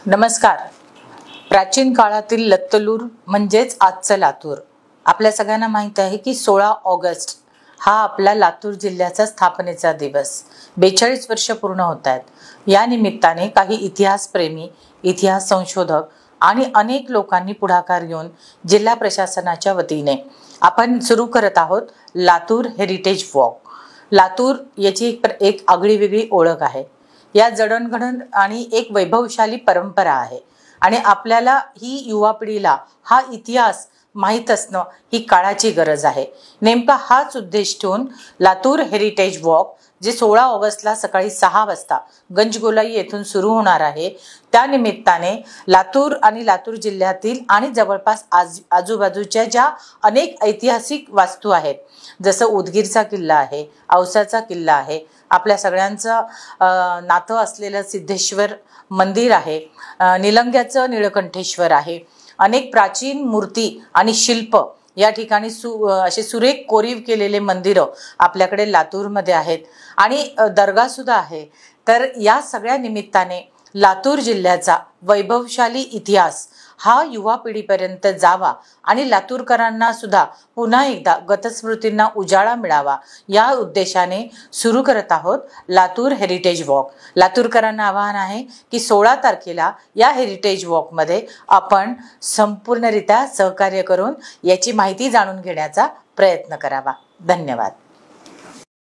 नमस्कार। प्राचीन काळातील लत्तलूर म्हणजेच आजचं लातूर। आपल्या सगळ्यांना माहित आहे की 16 ऑगस्ट हा आपला लातूर जिल्ह्याचा स्थापनेचा दिवस। 42 वर्ष पूर्ण होत आहेत। या निमित्ताने काही इतिहासप्रेमी, इतिहास संशोधक आणि अनेक लोकांनी पुढाकार घेऊन जिल्हा प्रशासनाच्या वतीने आपण सुरू करत आहोत लातूर हेरिटेज वॉक। लातूर याची एक आगळी वेगळी ओळख आहे। या जडणघडण आणि एक वैभवशाली परंपरा आहे आणि आपल्याला ही युवा पिढीला हा इतिहास माहित असणं ही काळाची गरज आहे। नेमका हाच उद्देश ठेवून लातूर हेरिटेज वॉक जे 16 ऑगस्टला सकाळी 6 वाजता गंजगोलाई येथून सुरू होणार आहे, त्या निमित्ताने लातूर आणि लातूर जिल्ह्यातील आणि जवळपास आजूबाजूच्या ज्या अनेक ऐतिहासिक वास्तू आहेत, जसं उदगीरचा किल्ला आहे, औसाचा किल्ला आहे, आपल्या सगळ्यांचं नातं असलेलं सिद्धेश्वर मंदिर आहे, निलंग्याचं निळकंठेश्वर आहे, अनेक प्राचीन मूर्ती आणि शिल्प या ठिकाणी असे सुरेख कोरीव केलेले मंदिरं आपल्याकडे लातूरमध्ये आहेत आणि दर्गा सुद्धा आहे। तर या सगळ्या निमित्ताने लातूर जिल्ह्याचा वैभवशाली इतिहास हा युवा पिढीपर्यंत जावा आणि लातूरकरांना सुद्धा पुन्हा एकदा गतस्मृतींना उजाळा मिळावा या उद्देशाने सुरू करत आहोत लातूर हेरिटेज वॉक। लातूरकरांना आवाहन आहे की 16 तारखेला या हेरिटेज वॉकमध्ये आपण संपूर्णरित्या सहकार्य करून याची माहिती जाणून घेण्याचा प्रयत्न करावा। धन्यवाद।